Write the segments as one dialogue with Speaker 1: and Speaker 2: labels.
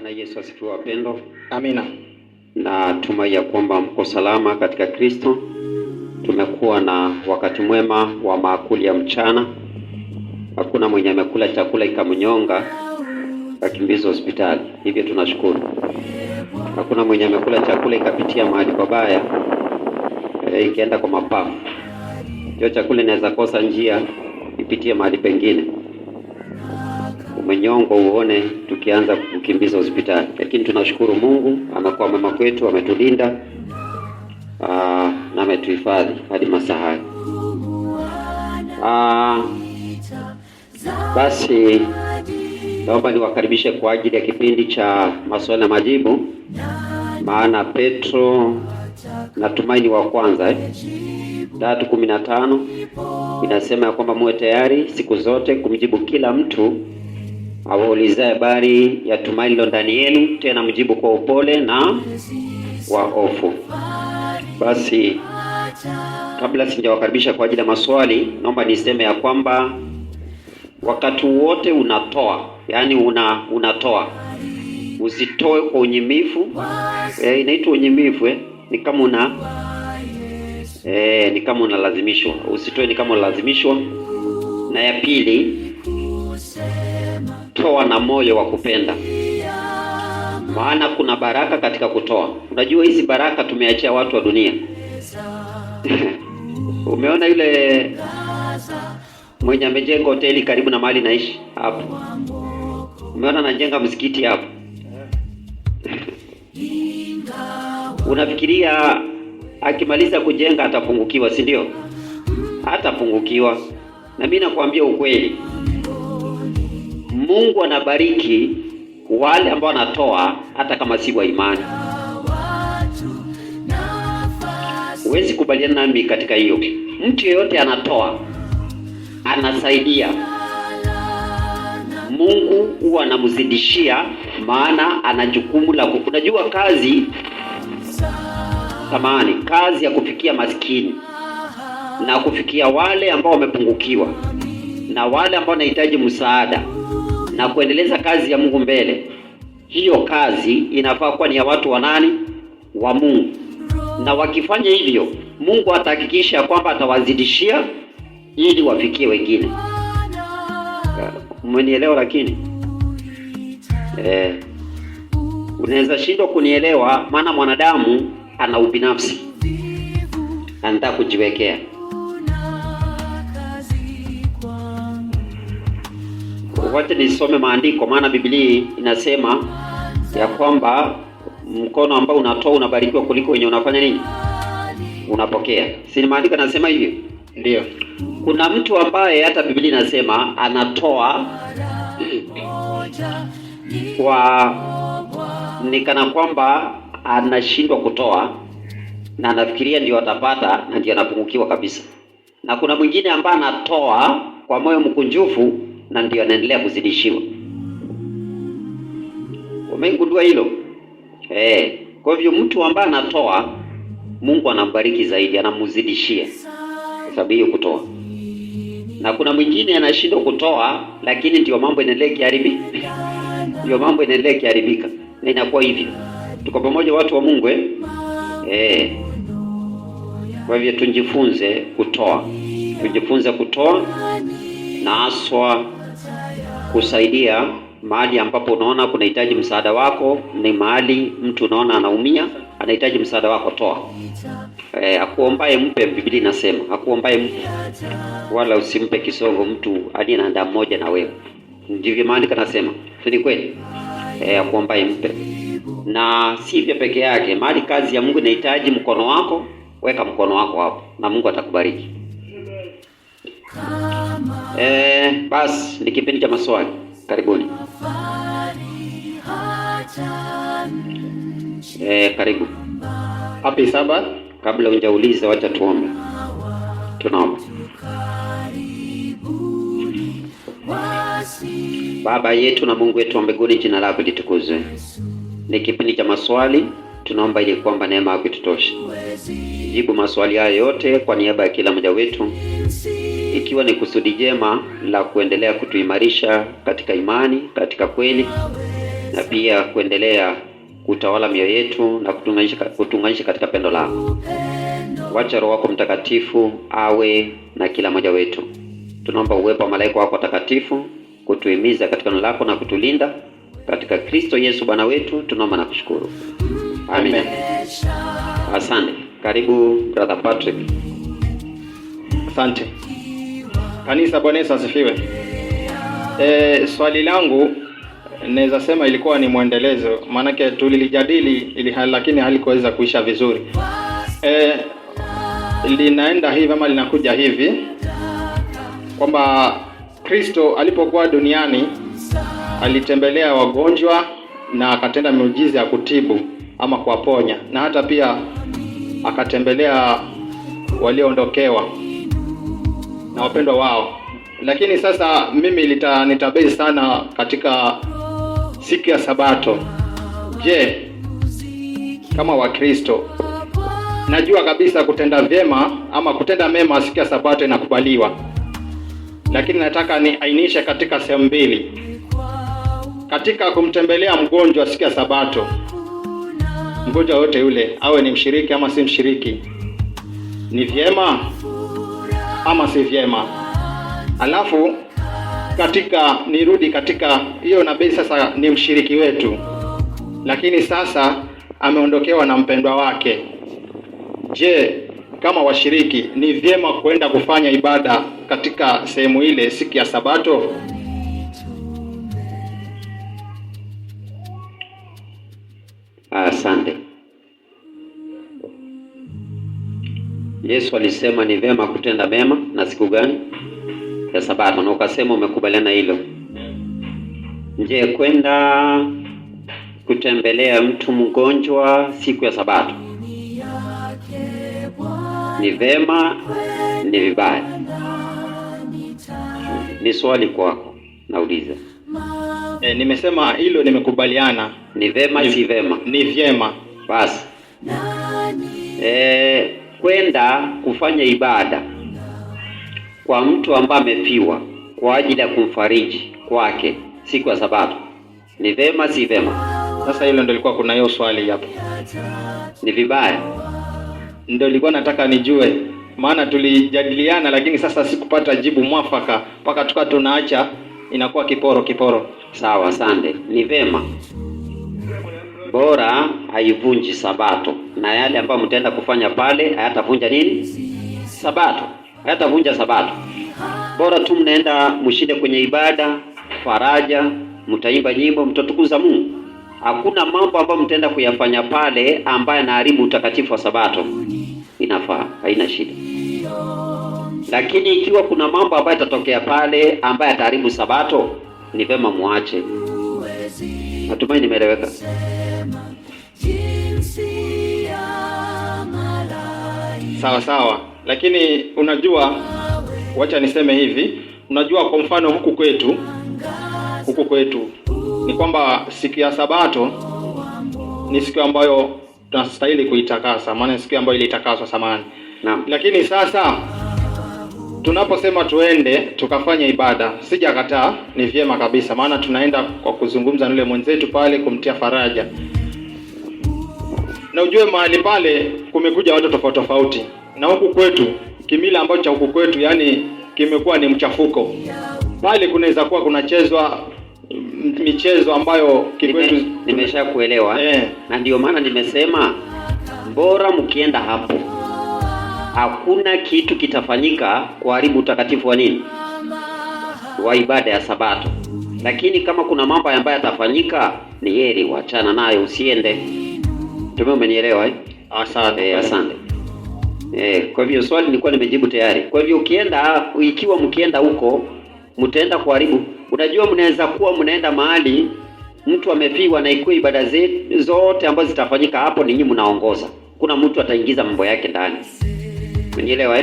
Speaker 1: Bwana Yesu asifiwe wapendwa.
Speaker 2: Amina.
Speaker 1: Na tumai ya kwamba mko salama katika Kristo. Tumekuwa na wakati mwema wa maakuli ya mchana. Hakuna mwenye amekula chakula ikamnyonga akimbizwa hospitali. Hivyo tunashukuru. Hakuna mwenye amekula chakula ikapitia mahali pabaya ikaenda kwa mapafu. Hiyo chakula inaweza kosa njia ipitie mahali pengine. Umenyongo uone tukianza kukimbiza hospitali. Lakini tunashukuru Mungu, amekuwa mwema kwetu, ametulinda na ametuhifadhi hadi masaa. Basi naomba niwakaribishe kwa ajili ya kipindi cha maswali na majibu. Maana Petro natumaini wa kwanza 3:15 inasema ya kwamba muwe tayari siku zote kumjibu kila mtu awaulizaye habari ya tumaini lilo ndani yenu, tena mjibu kwa upole na wa hofu. Basi kabla sijawakaribisha kwa ajili ya maswali, naomba niseme ya kwamba wakati wote unatoa, yani unatoa, usitoe kwa unyimifu. Inaitwa unyimifu, ni kama ni kama unalazimishwa. Usitoe ni kama unalazimishwa. Na ya pili, toa na moyo wa kupenda. Maana kuna baraka katika kutoa. Unajua hizi baraka tumeachia watu wa dunia. Umeona yule mwenye amejenga hoteli karibu na mahali naishi hapo? Umeona anajenga msikiti hapo? Unafikiria akimaliza kujenga atapungukiwa, si ndio? Hatapungukiwa. Na mimi nakwambia ukweli, Mungu anabariki wale ambao wanatoa hata kama si wa imani. Huwezi kubaliana nami katika hiyo. Mtu yeyote anatoa, anasaidia, Mungu huwa anamzidishia, maana ana jukumu la unajua kazi kazi ya kufikia maskini na kufikia wale ambao wamepungukiwa na wale ambao wanahitaji msaada na kuendeleza kazi ya Mungu mbele. Hiyo kazi inafaa kuwa ni ya watu wa nani? Wa Mungu. Na wakifanya hivyo, Mungu atahakikisha kwamba atawazidishia ili wafikie wengine. Umenielewa? Lakini unaweza shindwa kunielewa, maana mwanadamu ana ubinafsi, anataka kujiwekea. Wacha nisome maandiko, maana Biblia inasema ya kwamba mkono ambao unatoa unabarikiwa kuliko wenye unafanya nini? Unapokea. Si ni maandiko yanasema hivyo?
Speaker 2: Ndio.
Speaker 1: Kuna mtu ambaye hata Biblia inasema anatoa kwa nikana kwamba anashindwa kutoa na anafikiria ndio atapata na ndio anapungukiwa kabisa. Na kuna mwingine ambaye anatoa kwa moyo mkunjufu na ndio anaendelea kuzidishiwa. Umegundua hilo? Kwa hivyo mtu ambaye anatoa, Mungu anambariki zaidi, anamzidishia kwa sababu hiyo kutoa. Na kuna mwingine anashindwa kutoa, lakini ndio mambo yanaendelea kiharibika. Na inakuwa hivyo. Tuko pamoja watu wa Mungu Kwa hivyo tujifunze kutoa. Tujifunze kutoa na haswa kusaidia mahali ambapo unaona kunahitaji msaada wako. Ni mahali mtu unaona anaumia, anahitaji msaada wako, toa. Akuombaye mpe, Biblia inasema. Akuombaye mpe, wala usimpe kisogo mtu aliye na damu moja na wewe. Ndivyo maandiko yanasema. Si kweli? Akuombaye mpe. Na si hivyo peke yake, mahali kazi ya Mungu inahitaji mkono wako, weka mkono wako hapo na Mungu atakubariki. Basi ni kipindi cha maswali. Karibuni. Karibu.
Speaker 2: Happy Sabbath.
Speaker 1: Kabla hujauliza, wacha tuombe. Tunaomba. Baba yetu na Mungu wetu wa mbinguni, jina lako litukuzwe. Ni kipindi cha maswali. Tunaomba ili kwamba neema yako itutoshe. Jibu maswali haya yote kwa niaba ya kila mmoja wetu, ikiwa ni kusudi jema la kuendelea kutuimarisha katika imani, katika kweli, na pia kuendelea kutawala mioyo yetu na kutunganisha katika pendo lako. Wacha Roho wako Mtakatifu awe na kila mmoja wetu. Tunaomba uwepo wa malaika wako watakatifu kutuhimiza katika neno lako na kutulinda katika Kristo Yesu Bwana wetu. Tunaomba na kushukuru. Amen. Asante. Karibu Brother Patrick.
Speaker 2: Asante. Kanisa, Bwana Yesu asifiwe. Swali langu naweza sema ilikuwa ni mwendelezo, maanake tulilijadili lakini halikuweza kuisha vizuri. Linaenda hivi ama linakuja hivi kwamba Kristo alipokuwa duniani alitembelea wagonjwa na akatenda miujiza ya kutibu ama kuwaponya, na hata pia akatembelea walioondokewa na wapendwa wao. Lakini sasa mimi nitabase sana katika siku ya Sabato. Je, kama Wakristo najua kabisa kutenda vyema ama kutenda mema siku ya Sabato inakubaliwa, lakini nataka niainishe katika sehemu mbili. Katika kumtembelea mgonjwa siku ya Sabato, mgonjwa yote yule awe ni mshiriki ama si mshiriki, ni vyema ama si vyema? Alafu nirudi katika hiyo nabii, sasa ni mshiriki wetu, lakini sasa ameondokewa na mpendwa wake. Je, kama washiriki ni vyema kwenda kufanya ibada katika sehemu ile siku ya Sabato?
Speaker 1: Asante. Yesu alisema ni vyema kutenda mema na siku gani? Ya Sabato, na ukasema umekubaliana hilo. Je, kwenda kutembelea mtu mgonjwa siku ya Sabato ni vyema, ni vibaya? Ni swali kwako, nauliza.
Speaker 2: Nimesema hilo nimekubaliana.
Speaker 1: Ni vyema, si vyema?
Speaker 2: Ni vyema.
Speaker 1: Basi kwenda kufanya ibada kwa mtu ambaye amefiwa kwa ajili ya kumfariji kwake siku ya Sabato ni vyema, si vyema?
Speaker 2: Sasa hilo ndio lilikuwa kuna hiyo swali hapo.
Speaker 1: Ni vibaya?
Speaker 2: Ndio nilikuwa nataka nijue, maana tulijadiliana lakini sasa sikupata jibu mwafaka mpaka tukawa tunaacha inakuwa kiporo.
Speaker 1: Sawa, asante. Ni vyema, bora haivunji Sabato, na yale ambayo mtaenda kufanya pale hayatavunja nini? Sabato. Hayatavunja Sabato. Bora tu mnaenda mshinde kwenye ibada, faraja, mtaimba nyimbo, mtatukuza Mungu. Hakuna mambo ambayo mtaenda kuyafanya pale ambayo yanaharibu utakatifu wa Sabato. Inafaa, haina shida. Lakini ikiwa kuna mambo ambayo yatatokea pale ambayo yataharibu Sabato, ni vyema muache. Natumai nimeeleweka.
Speaker 2: Sawa. Lakini unajua, wacha niseme hivi, unajua kwa mfano huku kwetu ni kwamba siku ya Sabato ni siku ambayo tunastahili kuitakasa, maana siku ambayo ilitakaswa samani.
Speaker 1: Naam.
Speaker 2: Lakini sasa tunaposema tuende tukafanya ibada, sijakataa, ni vyema kabisa, maana tunaenda kwa kuzungumza na yule mwenzetu pale, kumtia faraja. Na ujue mahali pale kumekuja watu tofauti, na huku kwetu kimila ambacho cha huku kwetu yani kimekuwa ni mchafuko. Pale kunaweza kuwa kunachezwa michezo ambayo kikwetu
Speaker 1: nimeshakuelewa. Na ndio maana nimesema bora mkienda hapo hakuna kitu kitafanyika kuharibu utakatifu wa nini? Wa ibada ya Sabato. Lakini kama kuna mambo ambayo yatafanyika, ni heri wachana nayo, usiende. Umenielewa? Asante. Kwa hivyo swali nilikuwa nimejibu tayari. Kwa hivyo ikiwa mkienda huko mtaenda kuharibu. Unajua, mnaweza kuwa mnaenda mahali mtu amefiwa na ikuwe ibada zote ambazo zitafanyika hapo ni nyinyi mnaongoza. Kuna mtu ataingiza mambo yake ndani. Umenielewa?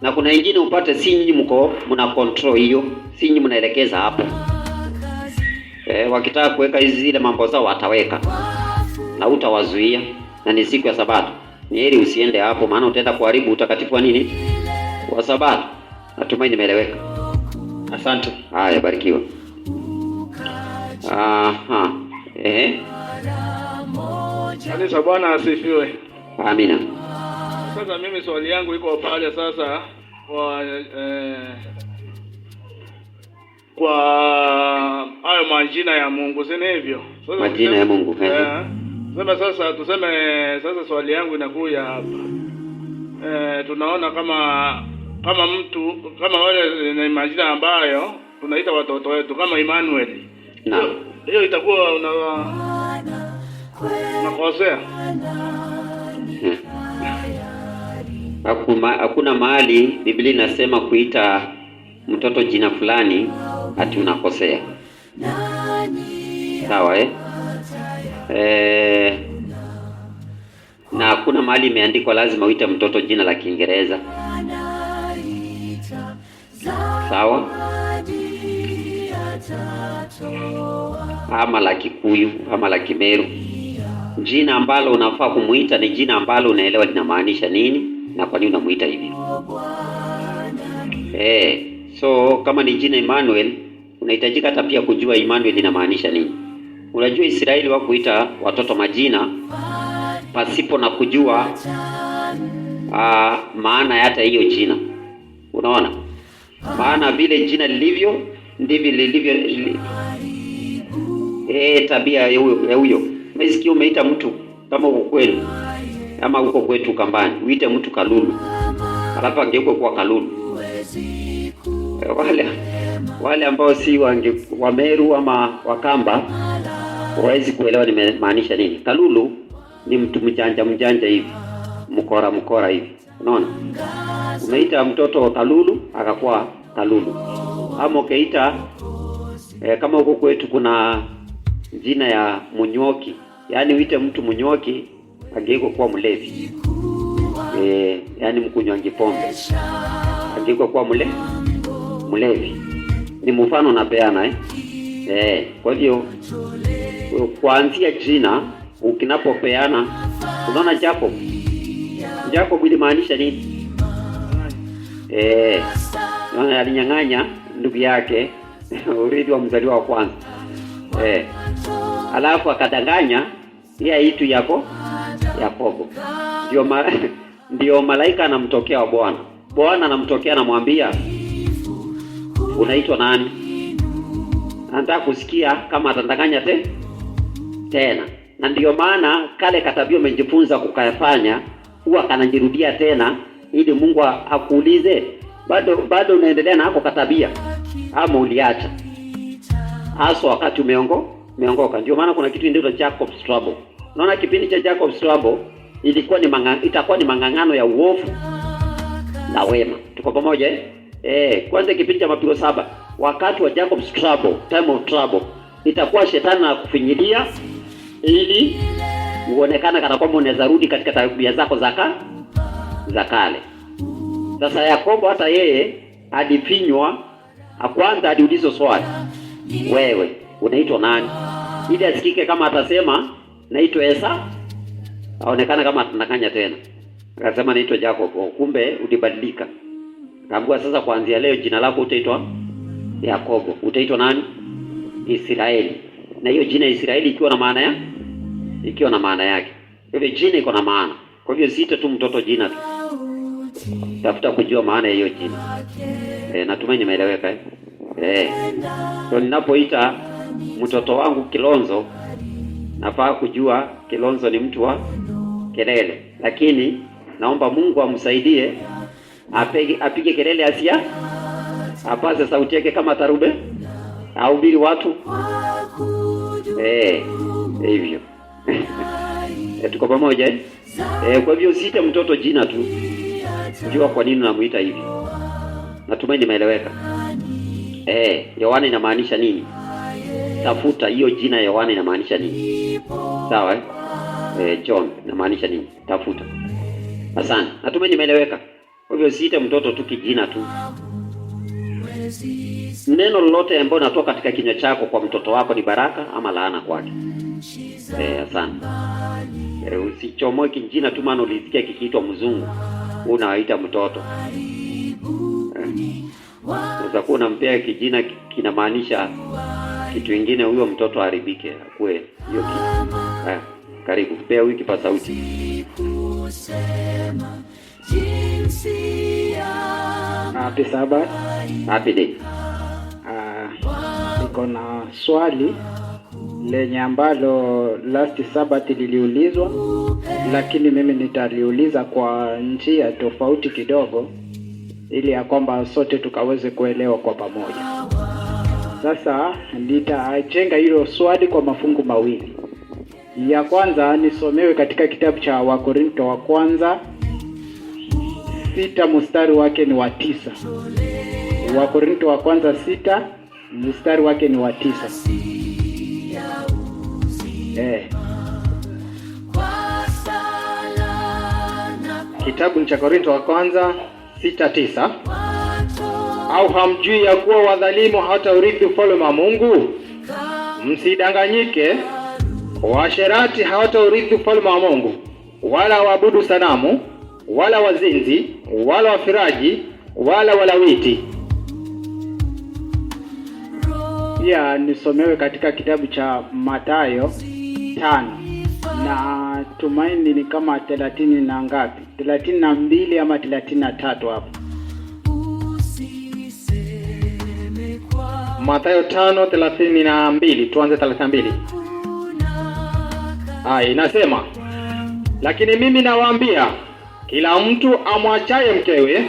Speaker 1: Na kuna wengine upate si nyinyi mna control hiyo, si nyinyi mnaelekeza hapo. Wakitaka kuweka zile mambo zao wataweka. Na utawazuia, na ni siku ya Sabato. Ni heri usiende hapo, maana utaenda kuharibu utakatifu wa nini? Wa Sabato. Natumai nimeeleweka.
Speaker 2: Asante.
Speaker 1: Haya, barikiwa.
Speaker 3: Kanisa, Bwana asifiwe.
Speaker 1: Amina.
Speaker 3: Sasa mimi swali yangu iko pale sasa kwa hayo majina ya Mungu, si hivyo?
Speaker 1: Sasa majina ya Mungu.
Speaker 3: Tuseme sasa swali yangu inakuja hapa. Tunaona kama mtu kama wale ni majina ambayo tunaita watoto wetu kama Emmanuel.
Speaker 1: Naam.
Speaker 3: Hiyo itakuwa unakosea.
Speaker 1: Hakuna mahali Biblia inasema kuita mtoto jina fulani ati unakosea. Sawa na hakuna mahali imeandikwa lazima uite mtoto jina la Kiingereza. Sawa? Ama la Kikuyu, ama la Kimeru. Jina ambalo unafaa kumuita ni jina ambalo unaelewa linamaanisha nini na kwa nini unamuita hivi. So kama ni jina Emmanuel, unahitajika hata pia kujua Emmanuel linamaanisha nini. Unajua Israeli wa kuita watoto majina pasipo na kujua maana ya hata hiyo jina. Unaona? Maana vile jina lilivyo ndivyo lilivyo. Tabia ya huyo. Umesikia umeita mtu kama uko kwenu ama uko kwetu kambani, uite mtu Kalulu. Alafu angeuko kwa Kalulu. Wale ambao si wa Meru ama Wakamba hawezi kuelewa nimemaanisha nini. Kalulu ni mtu mjanja hivi. Mkora hivi. Unaona? Umeita mtoto Kalulu akakuwa Kalulu. Ama ukeita kama huko kwetu kuna jina ya Munyoki. Yaani uite mtu Munyoki ageuko kuwa mlevi. Yaani mkunywaji pombe. Ageuko kuwa mlevi. Ni mfano napeana kwa hivyo kuanzia jina ukinapopeana, unaona Jacob ilimaanisha nini? Alinyang'anya ndugu yake urithi wa mzaliwa wa kwanza. Alafu akadanganya yeye aitu Yakobo. Ndio malaika anamtokea wa Bwana. Bwana anamtokea anamwambia, unaitwa nani? Anataka kusikia kama atadanganya tena. Na ndio maana kale katabio umejifunza kukafanya huwa kanajirudia tena ili Mungu akuulize bado unaendelea na hako katabia ama uliacha. Hasa wakati umeongoka. Ndio maana kuna kitu inaitwa Jacob's Trouble. Unaona kipindi cha Jacob's Trouble itakuwa ni mang'ang'ano ya uovu na wema. Tuko pamoja kwanza kipindi cha mapigo 7, wakati wa Jacob's Trouble, time of trouble, itakuwa shetani na kufinyilia ili uonekane kana kwamba unaweza rudi katika tabia zako za kale. Sasa Yakobo hata yeye alifinywa, kwanza aliulizwa swali, wewe unaitwa nani? Ili asikike kama atasema naitwa Esa, aonekana kama atanakanya tena. Akasema naitwa Jacob. Kumbe ulibadilika. Kaambia sasa kuanzia leo jina lako utaitwa Yakobo. Utaitwa nani? Israeli. Na hiyo jina Israeli ikiwa na maana yake. Ile jina iko na maana. Kwa hivyo siita tu mtoto jina tu. Tafuta kujua maana ya hiyo jina. Natumai nimeeleweka So ninapoita mtoto wangu Kilonzo, nafaa kujua Kilonzo ni mtu wa kelele. Lakini naomba Mungu amsaidie apige kelele asia, apaze sauti yake kama tarube, ahubiri watu. Hivyo. Tuko pamoja kwa hivyo siite mtoto jina tu. Jua kwa nini unamuita hivi. Natumai nimeeleweka. Yohana inamaanisha nini? Tafuta hiyo jina Yohana inamaanisha nini. Sawa John inamaanisha nini? Tafuta. Asante. Natumai nimeeleweka. Kwa hivyo siite mtoto tu kijina tu. Neno lolote ambalo natoka katika kinywa chako kwa mtoto wako ni baraka ama laana kwake. Asante. Usichomoe kijina tu maana ulisikia kikiitwa mzungu unawaita mtoto. Unaweza kuwa unampea kijina kinamaanisha kitu kingine, huyo mtoto haribike akue hiyo kitu. Haya, karibu pea wiki pa sauti.
Speaker 4: Happy Sabbath.
Speaker 1: Happy day.
Speaker 4: Niko na swali lenye ambalo last Sabbath liliulizwa, lakini mimi nitaliuliza kwa njia tofauti kidogo, ili ya kwamba sote tukaweze kuelewa kwa pamoja. Sasa nitajenga hilo swali kwa mafungu mawili. Ya kwanza nisomewe katika kitabu cha Wakorintho wa kwanza 6 mstari wake ni wa 9. Wakorintho wa kwanza 6 mstari wake ni wa 9.
Speaker 2: Kitabu cha Korintho wa kwanza 6:9. Au hamjui ya kuwa wadhalimu hawataurithi ufalme wa Mungu? Msidanganyike, washerati hawataurithi ufalme wa Mungu, wala waabudu sanamu, wala wazinzi, wala wafiraji, wala walawiti.
Speaker 4: Pia nisomewe katika kitabu cha Mathayo 5, na tumaini ni kama 30 na ngapi? 32 ama 33 hapo.
Speaker 2: Mathayo 5:32, tuanze 32. Inasema, lakini mimi nawaambia, kila mtu amwachaye mkewe,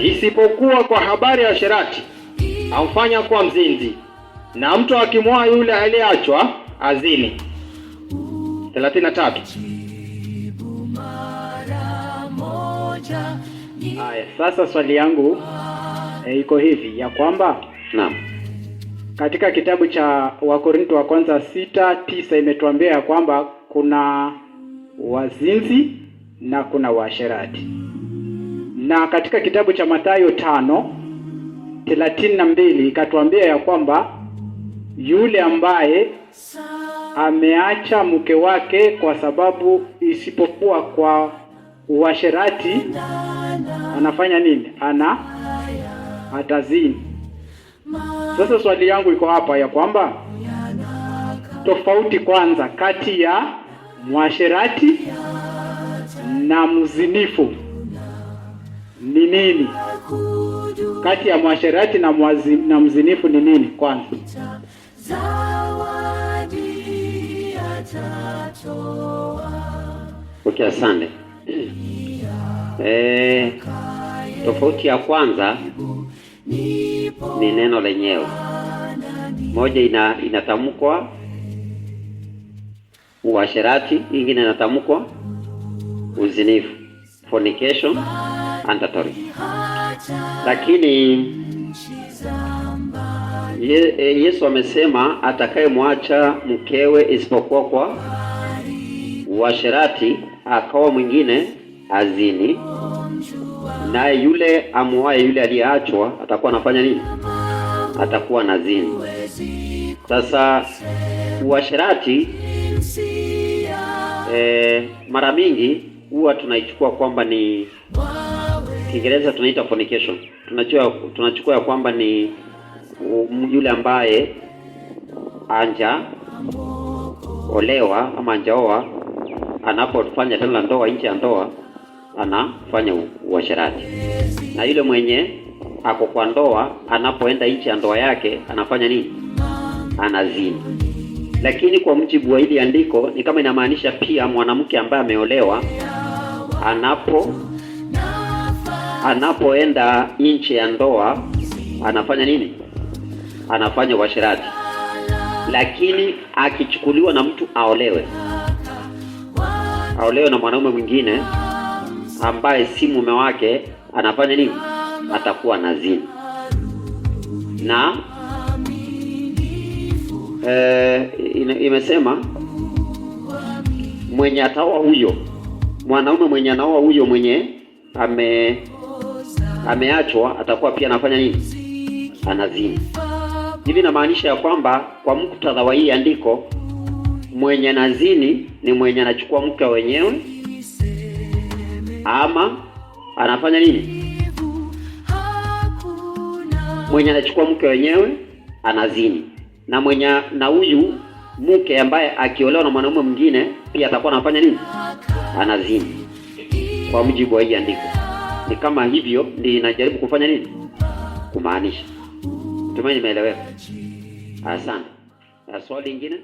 Speaker 2: isipokuwa kwa habari ya sherati, amfanya kuwa mzinzi, na mtu akimwoa yule aliyeachwa azini. 33.
Speaker 4: Sasa swali yangu iko hivi ya kwamba
Speaker 1: naam,
Speaker 4: katika kitabu cha Wakorintho wa kwanza 6:9 imetuambia ya kwamba kuna wazinzi na kuna washerati, na katika kitabu cha Mathayo 5:32 ikatuambia ya kwamba yule ambaye ameacha mke wake kwa sababu isipokuwa kwa uasherati anafanya nini? Atazini. Sasa swali yangu iko hapa ya kwamba tofauti kwanza kati ya mwasherati na mzinifu ni nini? Kati ya mwasherati na mzinifu ni nini kwanza?
Speaker 1: Okay, asante. Tofauti ya kwanza ni neno lenyewe. Moja inatamkwa uasherati, ingine inatamkwa uzinifu, fornication, adultery. Lakini Yesu amesema atakayemwacha mkewe isipokuwa kwa uasherati akawa mwingine azini, naye yule amuaye yule aliyeachwa atakuwa anafanya nini? Atakuwa nazini. Sasa uasherati mara mingi huwa tunaichukua kwamba ni Kiingereza tunaita fornication. Tunachukua ya kwamba ni yule ambaye anja olewa ama anjaoa, anapofanya tendo la ndoa nje ya ndoa anafanya uasherati, na yule mwenye ako kwa ndoa anapoenda nje ya ndoa yake anafanya nini? Anazini. Lakini kwa mujibu wa hili andiko ni kama inamaanisha pia mwanamke ambaye ameolewa anapoenda nje ya ndoa anafanya nini? Anafanya uasherati. Lakini akichukuliwa na mtu aolewe na mwanaume mwingine ambaye si mume wake, anafanya nini? Atakuwa nazini. Na imesema mwenye ataoa huyo mwanaume, mwenye anaoa huyo mwenye ameachwa atakuwa pia anafanya nini? Anazini. Hivi inamaanisha ya kwamba kwa muktadha wa hii andiko, mwenye nazini ni mwenye anachukua mke wenyewe ama anafanya nini? Mwenye anachukua mke wenyewe anazini. na huyu mke ambaye akiolewa na mwanamume mwingine pia atakuwa anafanya nini? Anazini. Kwa mujibu wa hii andiko. Ni kama hivyo ndio inajaribu kufanya nini? Kumaanisha. Tumaini nimeeleweka. Asante. Swali lingine?